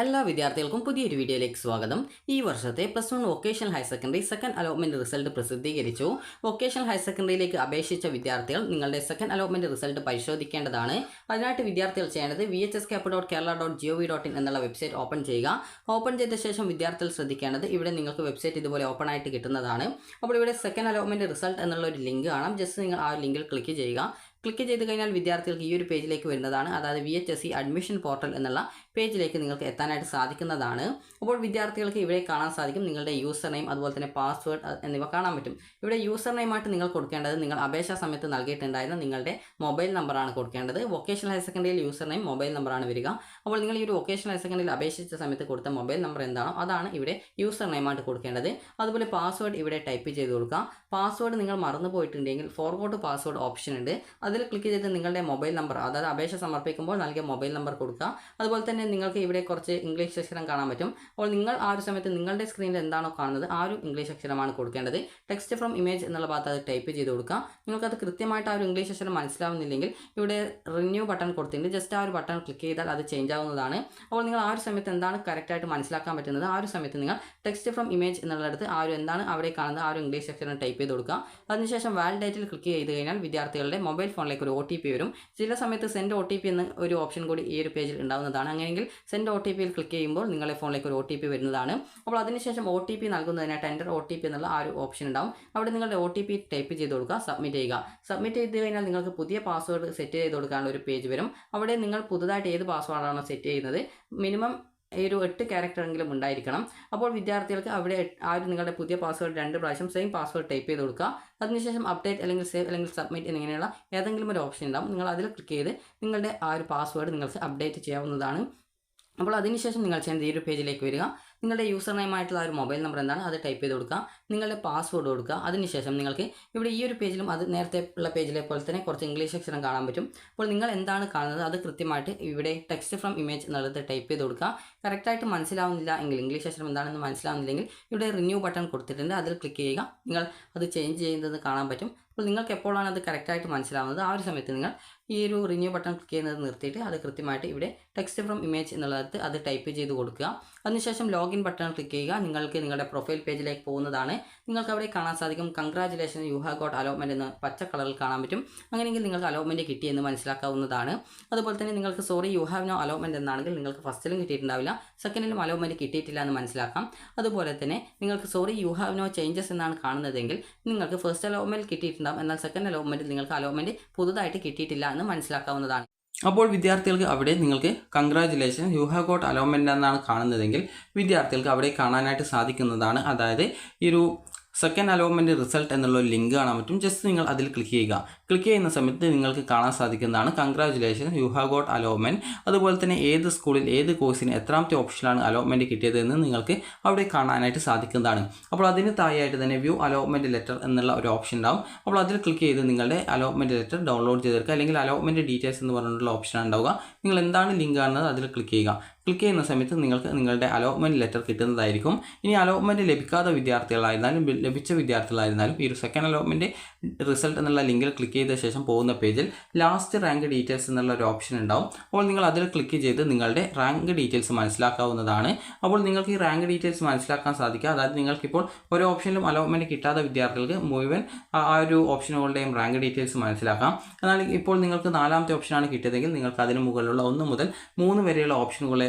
എല്ലാ വിദ്യാർത്ഥികൾക്കും പുതിയൊരു വീഡിയോയിലേക്ക് സ്വാഗതം. ഈ വർഷത്തെ +1 vocational higher secondary second allotment result പ്രസിദ്ധീകരിച്ചു. വൊക്കേഷണൽ ഹയർ സെക്കൻഡറിയിലേക്ക് അപേക്ഷിച്ച വിദ്യാർത്ഥികൾ നിങ്ങളുടെ സെക്കൻഡ് അലോട്ട്മെന്റ് റിസൾട്ട് പരിശോധിക്കേണ്ടതാണ്. അതിനായിട്ട് വിദ്യാർത്ഥികൾ ചെയ്യേണ്ടത് vhscap.kerala.gov.in എന്നുള്ള വെബ്സൈറ്റ് ഓപ്പൺ ചെയ്യുക. ഓപ്പൺ ചെയ്ത ശേഷം വിദ്യാർത്ഥികൾ ശ്രദ്ധിക്കേണ്ടത് ഇവിടെ നിങ്ങൾക്ക് വെബ്സൈറ്റ് ഇതുപോലെ ഓപ്പൺ ആയിട്ട് കിട്ടുന്നതാണ്. അപ്പോൾ ഇവിടെ സെക്കൻഡ് അലോട്ട്മെന്റ് റിസൾട്ട് എന്നുള്ള ഒരു ലിങ്ക് കാണാം. ജസ്റ്റ് നിങ്ങൾ ആ ലിങ്കിൽ ക്ലിക്ക് ചെയ്യുക. ക്ലിക്ക് ചെയ്ത് കഴിഞ്ഞാൽ വിദ്യാർത്ഥികൾക്ക് ഈ ഒരു പേജിലേക്ക് വരുന്നതാണ്. അതായത് VHSE അഡ്മിഷൻ പോർട്ടൽ എന്നുള്ള പേജിലേക്ക് നിങ്ങൾക്ക് എത്താനായിട്ട് സാധിക്കുന്നതാണ്. അപ്പോൾ വിദ്യാർത്ഥികൾക്ക് ഇവിടെ കാണാൻ സാധിക്കും നിങ്ങളുടെ യൂസർ നെയിം അതുപോലെ തന്നെ പാസ്വേഡ് എന്നിവ കാണാൻ പറ്റും. ഇവിടെ യൂസർ നെയിമായിട്ട് നിങ്ങൾ കൊടുക്കേണ്ടത് നിങ്ങൾ അപേക്ഷാ സമയത്ത് നൽകിയിട്ടുണ്ടായിരുന്ന നിങ്ങളുടെ മൊബൈൽ നമ്പറാണ് കൊടുക്കേണ്ടത്. വൊക്കേഷണൽ ഹയർ സെക്കൻഡറിയിൽ യൂസർ നെയിം മൊബൈൽ നമ്പറാണ് വരിക. അപ്പോൾ നിങ്ങൾ ഈ ഒരു വൊക്കേഷണൽ ഹയർ സെക്കൻഡറിയിൽ അപേക്ഷിച്ച സമയത്ത് കൊടുത്ത മൊബൈൽ നമ്പർ എന്താണോ അതാണ് ഇവിടെ യൂസർ നെയിമായിട്ട് കൊടുക്കേണ്ടത്. അതുപോലെ പാസ്വേഡ് ഇവിടെ ടൈപ്പ് ചെയ്ത് കൊടുക്കുക. പാസ്വേഡ് നിങ്ങൾ മറന്നു പോയിട്ടുണ്ടെങ്കിൽ ഫോർഗോട്ട് പാസ്വേഡ് ഓപ്ഷൻ ഉണ്ട്. അതിൽ ക്ലിക്ക് ചെയ്ത് നിങ്ങളുടെ മൊബൈൽ നമ്പർ അതായത് അപേക്ഷ സമർപ്പിക്കുമ്പോൾ നൽകിയ മൊബൈൽ നമ്പർ കൊടുക്കുക. അതുപോലെ തന്നെ നിങ്ങൾക്ക് ഇവിടെ കുറച്ച് ഇംഗ്ലീഷ് അക്ഷരം കാണാൻ പറ്റും. അപ്പോൾ നിങ്ങൾ ആ ഒരു സമയത്ത് നിങ്ങളുടെ സ്ക്രീനിൽ എന്താണോ കാണുന്നത് ആ ഒരു ഇംഗ്ലീഷ് അക്ഷരമാണ് കൊടുക്കേണ്ടത്. ടെക്സ്റ്റ് ഫ്രം ഇമേജ് എന്നുള്ള ഭാഗത്ത് അത് ടൈപ്പ് ചെയ്ത് കൊടുക്കുക. നിങ്ങൾക്കത് കൃത്യമായിട്ട് ആ ഒരു ഇംഗ്ലീഷ് അക്ഷരം മനസ്സിലാവുന്നില്ലെങ്കിൽ ഇവിടെ റിന്യൂ ബട്ടൺ കൊടുത്തിട്ടുണ്ട്. ജസ്റ്റ് ആ ഒരു ബട്ടൺ ക്ലിക്ക് ചെയ്താൽ അത് ചേഞ്ച് ആവുന്നതാണ്. അപ്പോൾ നിങ്ങൾ ആ ഒരു സമയത്ത് എന്താണ് കറക്റ്റായിട്ട് മനസ്സിലാക്കാൻ പറ്റുന്നത് ആ ഒരു സമയത്ത് നിങ്ങൾ ടെക്സ്റ്റ് ഫ്രം ഇമേജ് എന്നുള്ളിടത്ത് ആ ഒരു എന്താണ് അവിടെ കാണുന്നത് ആ ഒരു ഇംഗ്ലീഷ് അക്ഷരം ടൈപ്പ് ചെയ്ത് കൊടുക്കുക. അതിനുശേഷം വാലിഡേറ്റിൽ ക്ലിക്ക് ചെയ്ത് കഴിഞ്ഞാൽ വിദ്യാർത്ഥികളുടെ മൊബൈൽ ഫോണിലേക്ക് ഒരു OTP വരും. ചില സമയത്ത് സെൻഡ് OTP എന്ന ഒരു ഓപ്ഷൻ കൂടി ഈ ഒരു പേജിൽ ഉണ്ടാകുന്നതാണ്. അങ്ങനെയെങ്കിൽ സെൻഡ് OTPയിൽ ക്ലിക്ക് ചെയ്യുമ്പോൾ നിങ്ങളുടെ ഫോണിലേക്ക് ഒരു OTP വരുന്നതാണ്. അപ്പോൾ അതിനുശേഷം OTP നൽകുന്നതിനായിട്ട് എൻ്റർ OTP എന്നുള്ള ആ ഒരു ഓപ്ഷൻ ഉണ്ടാവും. അവിടെ നിങ്ങളുടെ OTP ടൈപ്പ് ചെയ്ത് കൊടുക്കുക, സബ്മിറ്റ് ചെയ്യുക. സബ്മിറ്റ് ചെയ്ത് കഴിഞ്ഞാൽ നിങ്ങൾക്ക് പുതിയ പാസ്വേഡ് സെറ്റ് ചെയ്ത് കൊടുക്കാനുള്ള ഒരു പേജ് വരും. അവിടെ നിങ്ങൾ പുതുതായിട്ട് ഏത് പാസ്വേഡാണോ സെറ്റ് ചെയ്യുന്നത് മിനിമം ഒരു 8 ക്യാരക്ടറെങ്കിലും ഉണ്ടായിരിക്കണം. അപ്പോൾ വിദ്യാർത്ഥികൾക്ക് അവിടെ ആ ഒരു നിങ്ങളുടെ പുതിയ പാസ്വേഡ് 2 പ്രാവശ്യം സെയിം പാസ്വേഡ് ടൈപ്പ് ചെയ്ത് കൊടുക്കുക. അതിനുശേഷം അപ്ഡേറ്റ് അല്ലെങ്കിൽ സേവ് അല്ലെങ്കിൽ സബ്മിറ്റ് എന്നിങ്ങനെയുള്ള ഏതെങ്കിലും ഒരു ഓപ്ഷൻ ഉണ്ടാവും. നിങ്ങൾ അതിൽ ക്ലിക്ക് ചെയ്ത് നിങ്ങളുടെ ആ ഒരു പാസ്വേഡ് നിങ്ങൾക്ക് അപ്ഡേറ്റ് ചെയ്യാവുന്നതാണ്. അപ്പോൾ അതിനുശേഷം നിങ്ങൾ ചെയ്യേണ്ട ഈ ഒരു പേജിലേക്ക് വരിക. നിങ്ങളുടെ യൂസർ നെയിമായിട്ടുള്ള ആ ഒരു മൊബൈൽ നമ്പർ എന്താണ് അത് ടൈപ്പ് ചെയ്ത് കൊടുക്കുക. നിങ്ങളുടെ പാസ്വേഡ് കൊടുക്കുക. അതിനുശേഷം നിങ്ങൾക്ക് ഇവിടെ ഈ ഒരു പേജിലും അത് നേരത്തെ ഉള്ള പേജിലെ പോലെ തന്നെ കുറച്ച് ഇംഗ്ലീഷ് അക്ഷരം കാണാൻ പറ്റും. അപ്പോൾ നിങ്ങൾ എന്താണ് കാണുന്നത് അത് കൃത്യമായിട്ട് ഇവിടെ ടെക്സ്റ്റ് ഫ്രം ഇമേജ് എന്നുള്ളത് ടൈപ്പ് ചെയ്ത് കൊടുക്കുക. കറക്റ്റായിട്ട് മനസ്സിലാവുന്നില്ല എങ്കിൽ ഇംഗ്ലീഷ് അക്ഷരം എന്താണെന്ന് മനസ്സിലാവുന്നില്ലെങ്കിൽ ഇവിടെ റിന്യൂ ബട്ടൺ കൊടുത്തിട്ടുണ്ട്. അതിൽ ക്ലിക്ക് ചെയ്യുക. നിങ്ങൾ അത് ചേഞ്ച് ചെയ്യുന്നത് കാണാൻ പറ്റും. അപ്പോൾ നിങ്ങൾക്ക് എപ്പോഴാണ് അത് കറക്റ്റായിട്ട് മനസ്സിലാവുന്നത് ആ ഒരു സമയത്ത് നിങ്ങൾ ഈ ഒരു റിന്യൂ ബട്ടൺ ക്ലിക്ക് ചെയ്യുന്നത് നിർത്തിയിട്ട് അത് കൃത്യമായിട്ട് ഇവിടെ ടെക്സ്റ്റ് ഫ്രം ഇമേജ് എന്നുള്ളത് അത് ടൈപ്പ് ചെയ്ത് കൊടുക്കുക. അതിനുശേഷം ലോഗിൻ ബട്ടൺ ക്ലിക്ക് ചെയ്യുക. നിങ്ങൾക്ക് നിങ്ങളുടെ പ്രൊഫൈൽ പേജിലേക്ക് പോകുന്നതാണ്. നിങ്ങൾക്ക് അവിടെ കാണാൻ സാധിക്കും congratulation you have got allotment എന്ന് പച്ച കളറിൽ കാണാൻ പറ്റും. അങ്ങനെയെങ്കിൽ നിങ്ങൾക്ക് അലോട്ട്മെൻറ്റ് കിട്ടിയെന്ന് മനസ്സിലാക്കാവുന്നതാണ്. അതുപോലെ തന്നെ നിങ്ങൾക്ക് sorry you have no allotment എന്നാണെങ്കിൽ നിങ്ങൾക്ക് ഫസ്റ്റിലും കിട്ടിയിട്ടുണ്ടാവില്ല, സെക്കൻഡിലും അലോട്ട്മെൻറ്റ് കിട്ടിയിട്ടില്ല എന്ന് മനസ്സിലാക്കാം. അതുപോലെ തന്നെ നിങ്ങൾക്ക് sorry you have no changes എന്നാണ് കാണുന്നതെങ്കിൽ നിങ്ങൾക്ക് ഫസ്റ്റ് അലോട്ട്മെൻറ്റ് കിട്ടിയിട്ടുണ്ടാകും, എന്നാൽ സെക്കൻഡ് അലോട്ട്മെൻറ്റിൽ നിങ്ങൾക്ക് അലോട്ട്മെൻറ്റ് പുതുതായിട്ട് കിട്ടിയിട്ടില്ല എന്ന് മനസ്സിലാക്കാവുന്നതാണ്. അപ്പോൾ വിദ്യാർത്ഥികൾക്ക് അവിടെ നിങ്ങൾക്ക് congratulation you have got allotment എന്നാണ് കാണുന്നതെങ്കിൽ വിദ്യാർത്ഥികൾക്ക് അവിടെ കാണാനായിട്ട് സാധിക്കുന്നതാണ്. അതായത് ഈ ഒരു സെക്കൻഡ് അലോട്ട്മെൻറ്റ് റിസൾട്ട് എന്നുള്ള ഒരു ലിങ്ക് കാണാൻ പറ്റും. ജസ്റ്റ് നിങ്ങൾ അതിൽ ക്ലിക്ക് ചെയ്യുക. ക്ലിക്ക് ചെയ്യുന്ന സമയത്ത് നിങ്ങൾക്ക് കാണാൻ സാധിക്കുന്നതാണ് congratulation you have got allotment. അതുപോലെ തന്നെ ഏത് സ്കൂളിൽ ഏത് കോഴ്സിന് എത്രാമത്തെ ഓപ്ഷനിലാണ് അലോട്ട്മെൻറ്റ് കിട്ടിയത് എന്ന് നിങ്ങൾക്ക് അവിടെ കാണാനായിട്ട് സാധിക്കുന്നതാണ്. അപ്പോൾ അതിന് താഴെയായിട്ട് തന്നെ വ്യൂ അലോട്ട്മെൻറ്റ് ലെറ്റർ എന്നുള്ള ഒരു ഓപ്ഷൻ ഉണ്ടാവും. അപ്പോൾ അതിൽ ക്ലിക്ക് ചെയ്ത് നിങ്ങളുടെ അലോട്ട്മെൻറ്റ് ലെറ്റർ ഡൗൺലോഡ് ചെയ്തെടുക്കുക. അല്ലെങ്കിൽ അലോട്ട്മെൻറ്റ് ഡീറ്റെയിൽസ് എന്ന് പറഞ്ഞിട്ടുള്ള ഓപ്ഷനാണ് ഉണ്ടാവുക. നിങ്ങൾ എന്താണ് ലിങ്ക് കാണുന്നത് അതിൽ ക്ലിക്ക് ചെയ്യുക. ക്ലിക്ക് ചെയ്യുന്ന സമയത്ത് നിങ്ങൾക്ക് നിങ്ങളുടെ അലോട്ട്മെൻറ്റ് ലെറ്റർ കിട്ടുന്നതായിരിക്കും. ഇനി അലോട്ട്മെൻറ്റ് ലഭിക്കാത്ത വിദ്യാർത്ഥികളായിരുന്നാലും ലഭിച്ച വിദ്യാർത്ഥികളായിരുന്നാലും ഈ ഒരു സെക്കൻഡ് അലോട്ട്മെൻറ്റ് റിസൾട്ട് എന്നുള്ള ലിങ്കിൽ ക്ലിക്ക് ചെയ്ത ശേഷം പോകുന്ന പേജിൽ ലാസ്റ്റ് റാങ്ക് ഡീറ്റെയിൽസ് എന്നുള്ള ഒരു ഓപ്ഷൻ ഉണ്ടാവും. അപ്പോൾ നിങ്ങൾ അതിൽ ക്ലിക്ക് ചെയ്ത് നിങ്ങളുടെ റാങ്ക് ഡീറ്റെയിൽസ് മനസ്സിലാക്കാവുന്നതാണ്. അപ്പോൾ നിങ്ങൾക്ക് ഈ റാങ്ക് ഡീറ്റെയിൽസ് മനസ്സിലാക്കാൻ സാധിക്കുക. അതായത് നിങ്ങൾക്കിപ്പോൾ ഒരു ഓപ്ഷനിലും അലോട്ട്മെൻറ്റ് കിട്ടാത്ത വിദ്യാർത്ഥികൾക്ക് മുഴുവൻ ആ ഒരു ഓപ്ഷനുകളുടെയും റാങ്ക് ഡീറ്റെയിൽസ് മനസ്സിലാക്കാം. എന്നാൽ ഇപ്പോൾ നിങ്ങൾക്ക് 4ാമത്തെ ഓപ്ഷനാണ് കിട്ടിയതെങ്കിൽ നിങ്ങൾക്ക് അതിന് മുകളിലുള്ള 1 മുതൽ 3 വരെയുള്ള ഓപ്ഷനുകളെ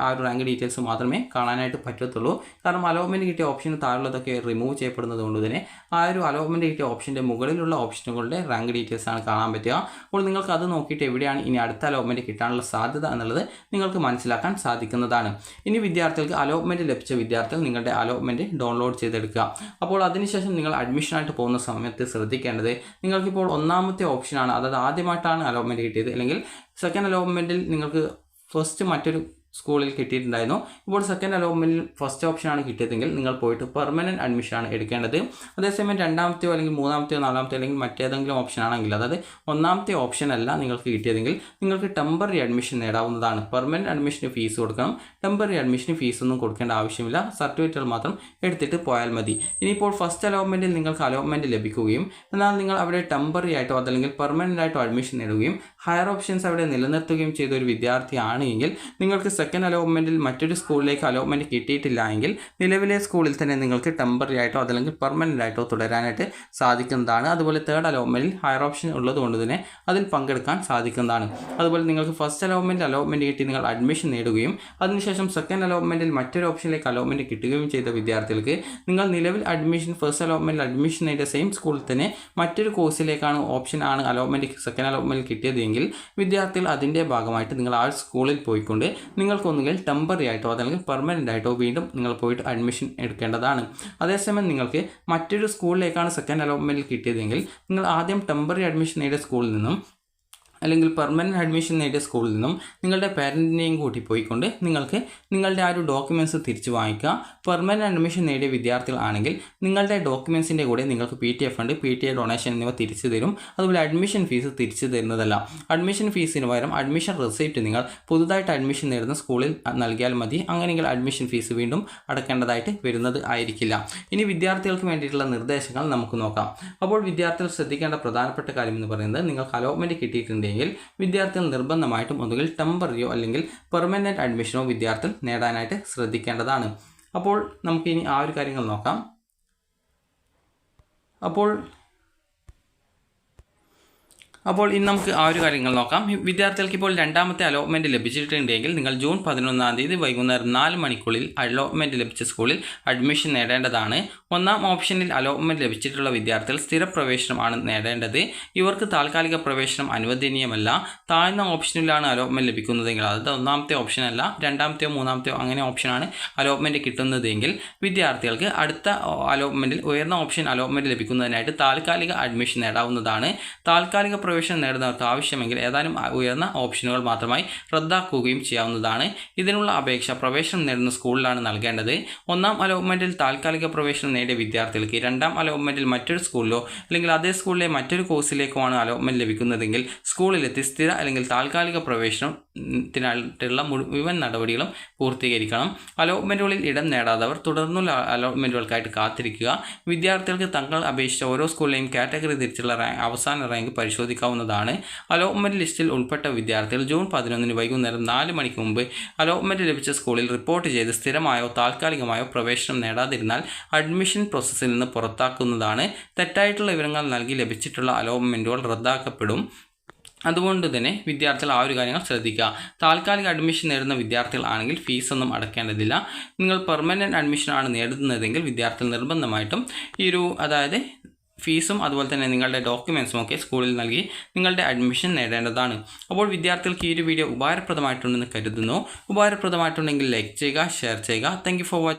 ആ ഒരു റാങ്ക് ഡീറ്റെയിൽസ് മാത്രമേ കാണാനായിട്ട് പറ്റത്തുള്ളൂ. കാരണം അലോട്ട്മെൻറ്റ് കിട്ടിയ ഓപ്ഷന് താഴെയുള്ളതൊക്കെ റിമൂവ് ചെയ്യപ്പെടുന്നത് കൊണ്ട് തന്നെ ആ ഒരു അലോട്ട്മെൻറ്റ് കിട്ടിയ ഓപ്ഷൻ്റെ മുകളിലുള്ള ഓപ്ഷനുകളുടെ റാങ്ക് ഡീറ്റെയിൽസ് ആണ് കാണാൻ പറ്റുക. അപ്പോൾ നിങ്ങൾക്ക് അത് നോക്കിയിട്ട് എവിടെയാണ് ഇനി അടുത്ത അലോട്ട്മെൻറ്റ് കിട്ടാനുള്ള സാധ്യത എന്നുള്ളത് നിങ്ങൾക്ക് മനസ്സിലാക്കാൻ സാധിക്കുന്നതാണ്. ഇനി വിദ്യാർത്ഥികൾക്ക് അലോട്ട്മെൻറ്റ് ലഭിച്ച വിദ്യാർത്ഥികൾ നിങ്ങളുടെ അലോട്ട്മെൻറ്റ് ഡൗൺലോഡ് ചെയ്തെടുക്കുക. അപ്പോൾ അതിനുശേഷം നിങ്ങൾ അഡ്മിഷനായിട്ട് പോകുന്ന സമയത്ത് ശ്രദ്ധിക്കേണ്ടത് നിങ്ങൾക്കിപ്പോൾ 1ാമത്തെ ഓപ്ഷനാണ്, അതായത് ആദ്യമായിട്ടാണ് അലോട്ട്മെൻറ്റ് കിട്ടിയത്, അല്ലെങ്കിൽ സെക്കൻഡ് അലോട്ട്മെൻറ്റിൽ നിങ്ങൾക്ക് ഫസ്റ്റ് മറ്റൊരു സ്കൂളിൽ കിട്ടിയിട്ടുണ്ടായിരുന്നു. ഇപ്പോൾ സെക്കൻഡ് അലോട്ട്മെൻറ്റിൽ ഫസ്റ്റ് ഓപ്ഷനാണ് കിട്ടിയതെങ്കിൽ നിങ്ങൾ പോയിട്ട് പെർമനൻറ്റ് അഡ്മിഷനാണ് എടുക്കേണ്ടത്. അതേസമയം 2ാമത്തെയോ അല്ലെങ്കിൽ 3ാമത്തെയോ 4ാമത്തെയോ അല്ലെങ്കിൽ മറ്റേതെങ്കിലും ഓപ്ഷൻ ആണെങ്കിൽ, അതായത് 1ാമത്തെ ഓപ്ഷൻ അല്ല നിങ്ങൾക്ക് കിട്ടിയതെങ്കിൽ നിങ്ങൾക്ക് ടെമ്പററി അഡ്മിഷൻ നേടാവുന്നതാണ്. പെർമനൻറ്റ് അഡ്മിഷന് ഫീസ് കൊടുക്കണം. ടെമ്പററി അഡ്മിഷന് ഫീസൊന്നും കൊടുക്കേണ്ട ആവശ്യമില്ല. സർട്ടിഫിക്കറ്റുകൾ മാത്രം എടുത്തിട്ട് പോയാൽ മതി. ഇനിയിപ്പോൾ ഫസ്റ്റ് അലോട്ട്മെൻറ്റിൽ നിങ്ങൾക്ക് അലോട്ട്മെൻറ്റ് ലഭിക്കുകയും എന്നാൽ നിങ്ങൾ അവിടെ ടെമ്പററി ആയിട്ടോ അതല്ലെങ്കിൽ പെർമനൻ്റ് ആയിട്ടോ അഡ്മിഷൻ നേടുകയും ഹയർ ഓപ്ഷൻസ് അവിടെ നിലനിർത്തുകയും ചെയ്ത ഒരു വിദ്യാർത്ഥിയാണ് എങ്കിൽ നിങ്ങൾക്ക് സെക്കൻഡ് അലോട്ട്മെൻറ്റിൽ മറ്റൊരു സ്കൂളിലേക്ക് അലോട്ട്മെൻറ്റ് കിട്ടിയിട്ടില്ല എങ്കിൽ നിലവിലെ സ്കൂളിൽ തന്നെ നിങ്ങൾക്ക് ടെമ്പററി ആയിട്ടോ അതല്ലെങ്കിൽ പെർമനൻ്റ് ആയിട്ടോ തുടരാനായിട്ട് സാധിക്കുന്നതാണ്. അതുപോലെ തേർഡ് അലോട്ട്മെൻറ്റിൽ ഹയർ ഓപ്ഷൻ ഉള്ളതുകൊണ്ട് തന്നെ അതിൽ പങ്കെടുക്കാൻ സാധിക്കുന്നതാണ്. അതുപോലെ നിങ്ങൾക്ക് ഫസ്റ്റ് അലോട്ട്മെൻറ്റ് കിട്ടി നിങ്ങൾ അഡ്മിഷൻ നേടുകയും അതിനുശേഷം സെക്കൻഡ് അലോട്ട്മെൻറ്റിൽ മറ്റൊരു ഓപ്ഷനിലേക്ക് അലോട്ട്മെൻറ്റ് കിട്ടുകയും ചെയ്ത വിദ്യാർത്ഥികൾക്ക് നിങ്ങൾ നിലവിൽ ഫസ്റ്റ് അലോട്ട്മെൻറ്റിൽ അഡ്മിഷൻ നേടിയ സെയിം സ്കൂളിൽ തന്നെ മറ്റൊരു കോഴ്സിലേക്കാണ് സെക്കൻഡ് അലോട്ട്മെൻറ്റിൽ കിട്ടിയതെങ്കിൽ വിദ്യാർത്ഥികൾ അതിൻ്റെ ഭാഗമായിട്ട് നിങ്ങൾ ആ സ്കൂളിൽ പോയിക്കൊണ്ട് നിങ്ങൾക്കൊന്നുകിൽ ടെമ്പററി ആയിട്ടോ അല്ലെങ്കിൽ പെർമനൻ്റ് ആയിട്ടോ വീണ്ടും നിങ്ങൾ പോയിട്ട് അഡ്മിഷൻ എടുക്കേണ്ടതാണ്. അതേസമയം നിങ്ങൾക്ക് മറ്റൊരു സ്കൂളിലേക്കാണ് സെക്കൻഡ് അലോട്ട്മെൻറ്റിൽ കിട്ടിയതെങ്കിൽ നിങ്ങൾ ആദ്യം ടെമ്പററി അഡ്മിഷൻ നേടിയ സ്കൂളിൽ നിന്നും അല്ലെങ്കിൽ പെർമനൻറ്റ് അഡ്മിഷൻ നേടിയ സ്കൂളിൽ നിന്നും നിങ്ങളുടെ പാരൻറ്റിനെയും കൂട്ടി പോയിക്കൊണ്ട് നിങ്ങൾക്ക് നിങ്ങളുടെ ആ ഒരു ഡോക്യുമെൻറ്റ്സ് തിരിച്ചു വാങ്ങിക്കുക. പെർമനൻറ്റ് അഡ്മിഷൻ നേടിയ വിദ്യാർത്ഥികൾ ആണെങ്കിൽ നിങ്ങളുടെ ഡോക്യുമെൻറ്റ്സിൻ്റെ കൂടെ നിങ്ങൾക്ക് PTA ഫണ്ട്, PTA ഡൊണേഷൻ എന്നിവ തിരിച്ചു തരും. അതുപോലെ അഡ്മിഷൻ ഫീസ് തിരിച്ചു തരുന്നതല്ല. അഡ്മിഷൻ ഫീസിന് പകരം അഡ്മിഷൻ റെസിപ്റ്റ് നിങ്ങൾ പുതുതായിട്ട് അഡ്മിഷൻ നേടുന്ന സ്കൂളിൽ നൽകിയാൽ മതി. അങ്ങനെയെങ്കിൽ അഡ്മിഷൻ ഫീസ് വീണ്ടും അടക്കേണ്ടതായിട്ട് വരുന്നത് ആയിരിക്കില്ല. ഇനി വിദ്യാർത്ഥികൾക്ക് വേണ്ടിയിട്ടുള്ള നിർദ്ദേശങ്ങൾ നമുക്ക് നോക്കാം. അപ്പോൾ വിദ്യാർത്ഥികൾ ശ്രദ്ധിക്കേണ്ട പ്രധാനപ്പെട്ട കാര്യം എന്ന് പറയുന്നത് നിങ്ങൾക്ക് അലോട്ട്മെൻറ്റ് കിട്ടിയിട്ടുണ്ട് വിദ്യാർത്ഥികൾ നിർബന്ധമായിട്ടും ഒന്നുകിൽ ടെമ്പററിയോ അല്ലെങ്കിൽ പെർമനന്റ് അഡ്മിഷനോ വിദ്യാർത്ഥികൾ നേടാനായിട്ട് ശ്രദ്ധിക്കേണ്ടതാണ്. അപ്പോൾ നമുക്കിനി ആ ഒരു കാര്യങ്ങൾ നോക്കാം. അപ്പോൾ ഇന്ന് നമുക്ക് ആ ഒരു കാര്യങ്ങൾ നോക്കാം. വിദ്യാർത്ഥികൾക്ക് ഇപ്പോൾ രണ്ടാമത്തെ അലോട്ട്മെൻറ്റ് ലഭിച്ചിട്ടുണ്ടെങ്കിൽ നിങ്ങൾ ജൂൺ 11-ാം തീയതി വൈകുന്നേരം 4 മണിക്കുള്ളിൽ അലോട്ട്മെൻറ്റ് ലഭിച്ച സ്കൂളിൽ അഡ്മിഷൻ നേടേണ്ടതാണ്. ഒന്നാം ഓപ്ഷനിൽ അലോട്ട്മെൻറ്റ് ലഭിച്ചിട്ടുള്ള വിദ്യാർത്ഥികൾ സ്ഥിരപ്രവേശനമാണ് നേടേണ്ടത്. ഇവർക്ക് താൽക്കാലിക പ്രവേശനം അനുവദനീയമല്ല. താഴ്ന്ന ഓപ്ഷനിലാണ് അലോട്ട്മെൻറ്റ് ലഭിക്കുന്നതെങ്കിൽ, അതായത് ഒന്നാമത്തെ ഓപ്ഷനല്ല രണ്ടാമത്തെയോ മൂന്നാമത്തെയോ അങ്ങനെ ഓപ്ഷനാണ് അലോട്ട്മെൻറ്റ് കിട്ടുന്നതെങ്കിൽ വിദ്യാർത്ഥികൾക്ക് അടുത്ത അലോട്ട്മെൻറ്റിൽ ഉയർന്ന ഓപ്ഷൻ അലോട്ട്മെൻറ്റ് ലഭിക്കുന്നതിനായിട്ട് താൽക്കാലിക അഡ്മിഷൻ നേടാവുന്നതാണ്. താൽക്കാലിക പ്രവേശനം നേടുന്നവർക്ക് ആവശ്യമെങ്കിൽ ഏതാനും ഉയർന്ന ഓപ്ഷനുകൾ മാത്രമായി റദ്ദാക്കുകയും ചെയ്യാവുന്നതാണ്. ഇതിനുള്ള അപേക്ഷ പ്രവേശനം നേടുന്ന സ്കൂളിലാണ് നൽകേണ്ടത്. ഒന്നാം അലോട്ട്മെൻറ്റിൽ താൽക്കാലിക പ്രവേശനം നേടിയ വിദ്യാർത്ഥികൾക്ക് രണ്ടാം അലോട്ട്മെൻറ്റിൽ മറ്റൊരു സ്കൂളിലോ അല്ലെങ്കിൽ അതേ സ്കൂളിലെ മറ്റൊരു കോഴ്സിലേക്കോ ആണ് അലോട്ട്മെൻറ്റ് ലഭിക്കുന്നതെങ്കിൽ സ്കൂളിലെത്തി സ്ഥിര അല്ലെങ്കിൽ താൽക്കാലിക പ്രവേശനത്തിനായിട്ടുള്ള മുഴുവൻ നടപടികളും പൂർത്തീകരിക്കണം. അലോട്ട്മെൻറ്റുകളിൽ ഇടം നേടാത്തവർ തുടർന്നുള്ള അലോട്ട്മെൻറ്റുകൾക്കായിട്ട് കാത്തിരിക്കുക. വിദ്യാർത്ഥികൾക്ക് തങ്ങൾ അപേക്ഷിച്ച ഓരോ സ്കൂളിലെയും കാറ്റഗറി തിരിച്ചുള്ള അവസാന റാങ്ക് പരിശോധിക്കാവുന്നതാണ്. അലോട്ട്മെൻറ്റ് ലിസ്റ്റിൽ ഉൾപ്പെട്ട വിദ്യാർത്ഥികൾ ജൂൺ 11-ന് വൈകുന്നേരം 4 മണിക്ക് മുമ്പ് അലോട്ട്മെൻറ്റ് ലഭിച്ച സ്കൂളിൽ റിപ്പോർട്ട് ചെയ്ത് സ്ഥിരമായോ താൽക്കാലികമായോ പ്രവേശനം നേടാതിരുന്നാൽ അഡ്മിഷൻ പ്രോസസ്സിൽ നിന്ന് പുറത്താക്കുന്നതാണ്. തെറ്റായിട്ടുള്ള വിവരങ്ങൾ നൽകി ലഭിച്ചിട്ടുള്ള അലോട്ട്മെൻറ്റുകൾ റദ്ദാക്കപ്പെടും. അതുകൊണ്ട് തന്നെ വിദ്യാർത്ഥികൾ ആ ഒരു കാര്യങ്ങൾ ശ്രദ്ധിക്കുക. താൽക്കാലിക അഡ്മിഷൻ നേടുന്ന വിദ്യാർത്ഥികൾ ആണെങ്കിൽ ഫീസൊന്നും അടക്കേണ്ടതില്ല. നിങ്ങൾ പെർമനൻറ്റ് അഡ്മിഷനാണ് നേടുന്നതെങ്കിൽ വിദ്യാർത്ഥികൾ നിർബന്ധമായിട്ടും അതായത് ഫീസും അതുപോലെ തന്നെ നിങ്ങളുടെ ഡോക്യുമെൻറ്റ്സും ഒക്കെ സ്കൂളിൽ നൽകി നിങ്ങളുടെ അഡ്മിഷൻ നേടേണ്ടതാണ്. അപ്പോൾ വിദ്യാർത്ഥികൾക്ക് ഈ ഒരു വീഡിയോ ഉപകാരപ്രദമായിട്ടുണ്ടെന്ന് കരുതുന്നു. ഉപകാരപ്രദമായിട്ടുണ്ടെങ്കിൽ ലൈക്ക് ചെയ്യുക, ഷെയർ ചെയ്യുക. Thank you for watching.